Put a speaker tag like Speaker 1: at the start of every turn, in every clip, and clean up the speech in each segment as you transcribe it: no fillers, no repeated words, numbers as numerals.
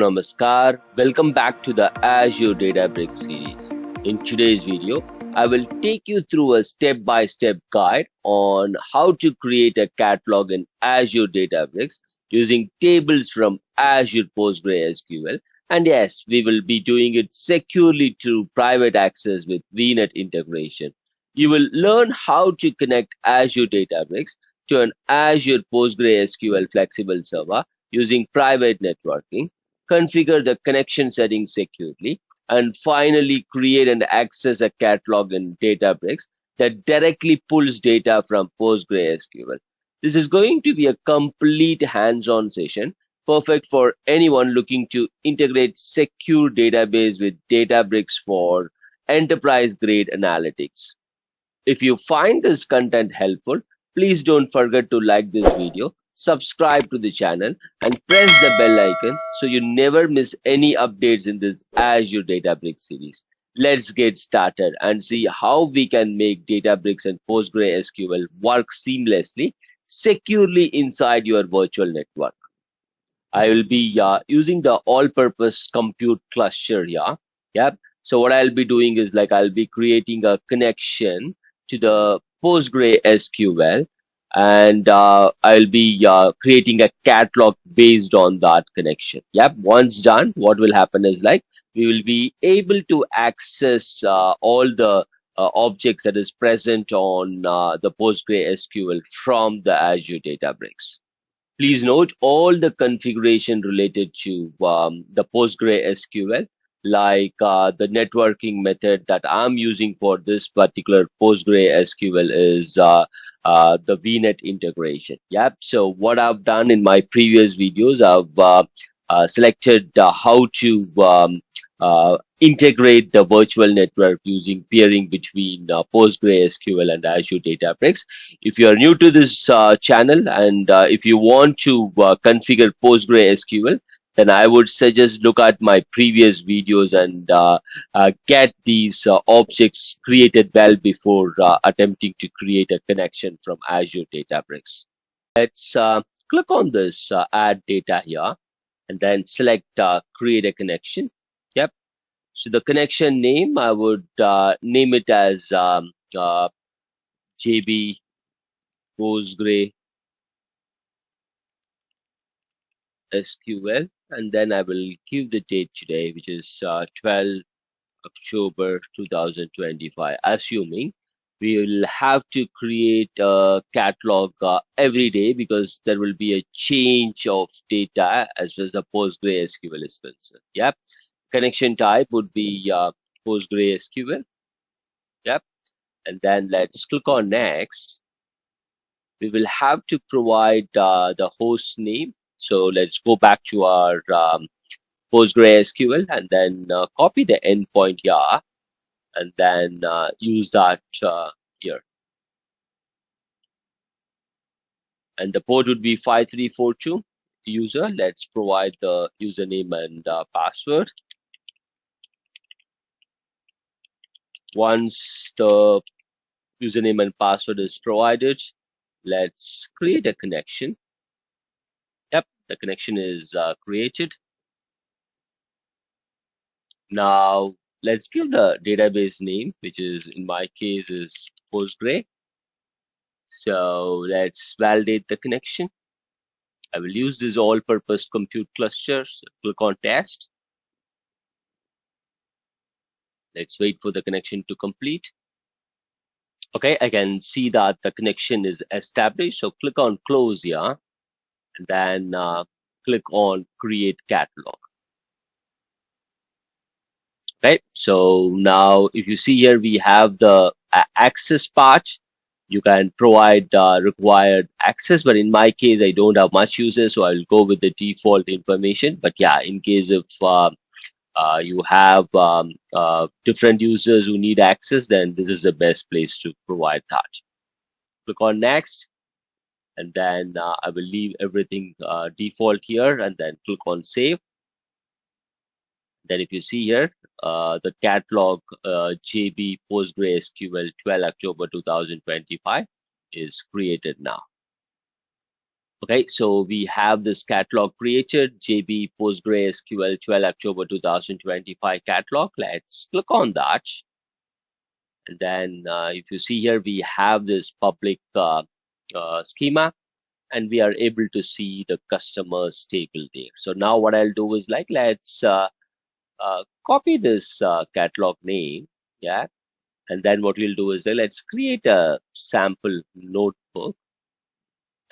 Speaker 1: Namaskar. Welcome back to the Azure Databricks series. In today's video, I will take you through a step-by-step guide on how to create a catalog in Azure Databricks using tables from Azure PostgreSQL. And yes, we will be doing it securely through private access with VNet Integration. You will learn how to connect Azure Databricks to an Azure PostgreSQL Flexible Server using private networking, configure the connection settings securely, and finally create and access a catalog in Databricks that directly pulls data from PostgreSQL. This is going to be a complete hands-on session, perfect for anyone looking to integrate secure database with Databricks for enterprise-grade analytics. If you find this content helpful, please don't forget to like this video, subscribe to the channel, and press the bell icon so you never miss any updates in this Azure Databricks series. Let's get started and see how we can make Databricks and PostgreSQL work seamlessly, securely inside your virtual network. I will be using the all-purpose compute cluster here. Yep. So what I'll be doing is I'll be creating a connection to the PostgreSQL, and I'll be creating a catalog based on that connection. Yep. Once done, what will happen is we will be able to access all the objects that is present on the PostgreSQL from the Azure Databricks. Please note all the configuration related to the PostgreSQL, the networking method that I'm using for this particular PostgreSQL is the VNet integration. Yep. So what I've done in my previous videos, I've selected how to integrate the virtual network using peering between PostgreSQL and Azure Databricks. If you are new to this channel and if you want to configure PostgreSQL, then I would suggest look at my previous videos and get these objects created well before attempting to create a connection from Azure Databricks. Let's click on this add data here and then select create a connection. Yep. So the connection name, I would name it as JB PostgreSQL, and then I will give the date today, which is 12 October 2025, assuming we will have to create a catalog every day because there will be a change of data as far as the PostgreSQL is concerned. Yep. Connection type would be PostgreSQL. Yep. And then let's click on next. We will have to provide the host name. So let's go back to our PostgreSQL and then copy the endpoint here and then use that here. And the port would be 5342 user. Let's provide the username and password. Once the username and password is provided, let's create a connection. Yep, the connection is created. Now let's give the database name, which is in my case is Postgre. So let's validate the connection. I will use this all-purpose compute cluster. So click on test. Let's wait for the connection to complete. Okay, I can see that the connection is established. So click on close here and then click on create catalog. Okay, so now if you see here, we have the access part. You can provide required access, but in my case, I don't have much users, so I'll go with the default information. But yeah, in case if you have different users who need access, then this is the best place to provide that. Click on next, and then I will leave everything default here, and then click on save. Then if you see here, the catalog JB PostgreSQL 12 October 2025 is created now. Okay, so we have this catalog created, JB PostgreSQL 12 October 2025 catalog. Let's click on that. And then if you see here, we have this public schema, and we are able to see the customers table there. So now what I'll do is like, let's copy this catalog name. Yeah. And then what we'll do is let's create a sample notebook,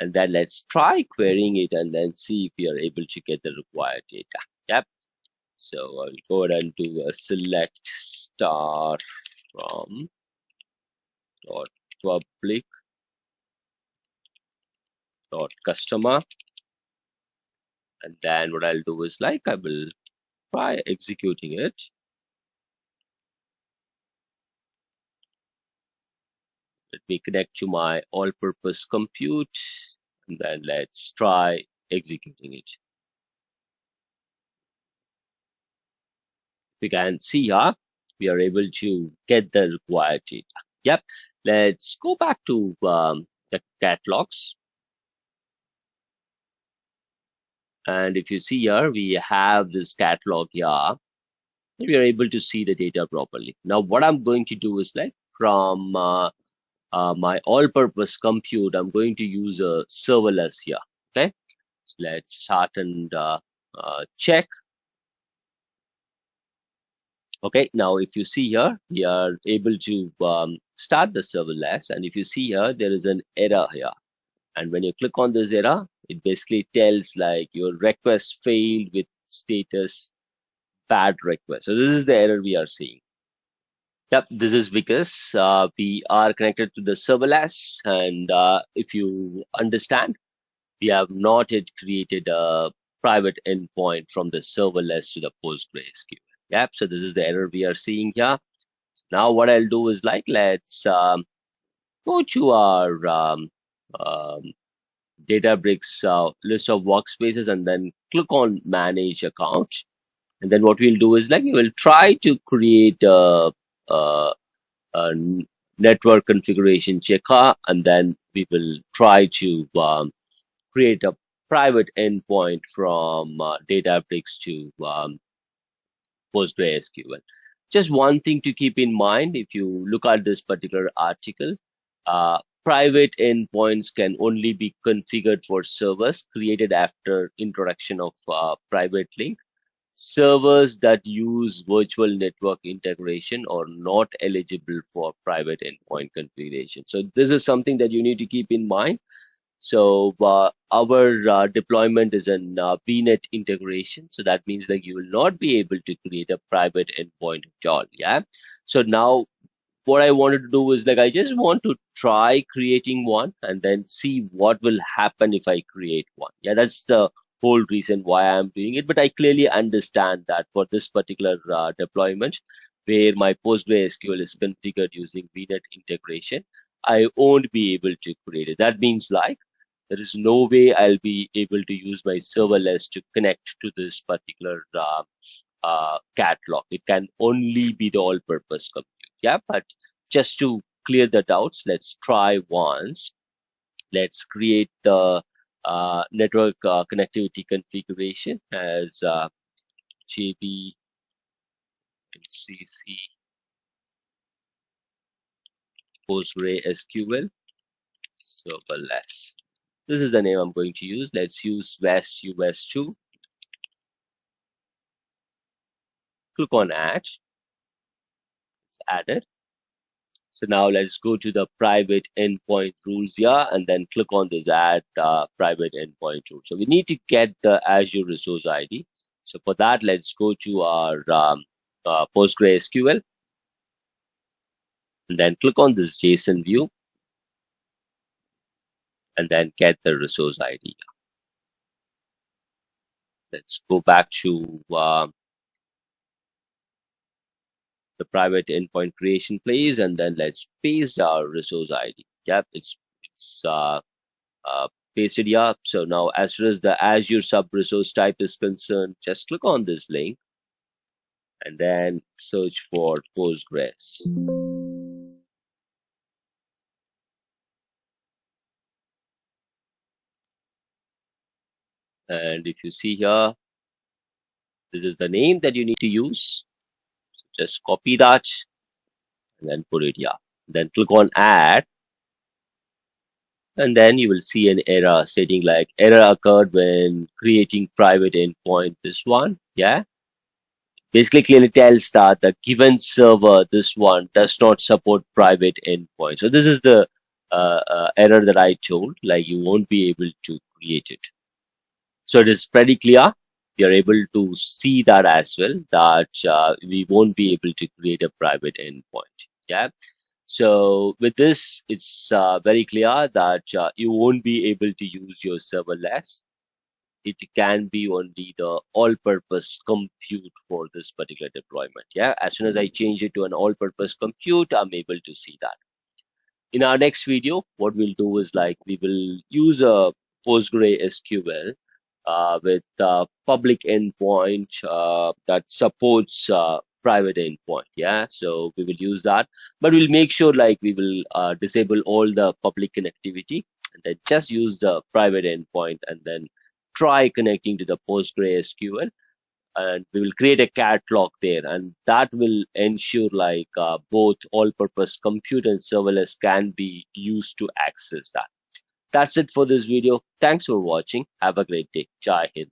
Speaker 1: and then let's try querying it and then see if we are able to get the required data. Yep. So I'll go ahead and do a select star from dot public dot customer. And then what I'll do is like, I will try executing it. Let me connect to my all-purpose compute, and then let's try executing it. If you can see here, we are able to get the required data. Yep. Let's go back to the catalogs. And if you see here, we have this catalog here. We are able to see the data properly. Now, what I'm going to do is like from my all-purpose compute, I'm going to use a serverless here. Okay. So let's start and check. Okay, now if you see here, we are able to start the serverless, and if you see here, there is an error here. And when you click on this error, it basically tells like your request failed with status bad request. So this is the error we are seeing. Yep, this is because we are connected to the serverless, and if you understand, we have not yet created a private endpoint from the serverless to the PostgreSQL. Yep, so this is the error we are seeing here. Now what I'll do is like, let's go to our um, Databricks list of workspaces and then click on manage account. And then what we'll do is like, we will try to create a, a network configuration checker, and then we will try to create a private endpoint from Databricks to PostgreSQL. Just one thing to keep in mind, if you look at this particular article, private endpoints can only be configured for servers created after introduction of private link. Servers that use virtual network integration are not eligible for private endpoint configuration. So this is something that you need to keep in mind. So our deployment is in VNet integration. So that means that you will not be able to create a private endpoint at all. Yeah. So now what I wanted to do is like, I just want to try creating one and then see what will happen if I create one. Yeah, that's the whole reason why I'm doing it. But I clearly understand that for this particular deployment, where my PostgreSQL is configured using VNet integration, I won't be able to create it. That means like, there is no way I'll be able to use my serverless to connect to this particular catalog. It can only be the all-purpose compute. Yeah, but just to clear the doubts, let's try once. Let's create the network connectivity configuration as JB CC PostgreSQL serverless. This is the name I'm going to use. Let's use West US2. Click on add. It's added. So now let's go to the private endpoint rules here and then click on this add private endpoint rule. So we need to get the Azure resource ID. So for that, let's go to our PostgreSQL and then click on this JSON view and then get the resource ID. Let's go back to the private endpoint creation place and then let's paste our resource ID. Yep, it's pasted here. So now as far as the Azure sub resource type is concerned, just click on this link and then search for Postgres. And if you see here, this is the name that you need to use. Just copy that and then put it here. Then click on add, and then you will see an error stating like error occurred when creating private endpoint. This one, yeah, basically clearly tells that the given server, this one, does not support private endpoint. So this is the error that I told, like you won't be able to create it. So it is pretty clear. We are able to see that as well, that we won't be able to create a private endpoint. Yeah. So with this, it's very clear that you won't be able to use your serverless. It can be only the all-purpose compute for this particular deployment. Yeah. As soon as I change it to an all-purpose compute, I'm able to see that. In our next video, what we'll do is like we will use a PostgreSQL with public endpoint that supports private endpoint. Yeah, so we will use that, but we'll make sure like we will disable all the public connectivity and then just use the private endpoint and then try connecting to the PostgreSQL, and we will create a catalog there, and that will ensure like both all-purpose compute and serverless can be used to access that. That's it for this video. Thanks for watching. Have a great day. Jai Hind.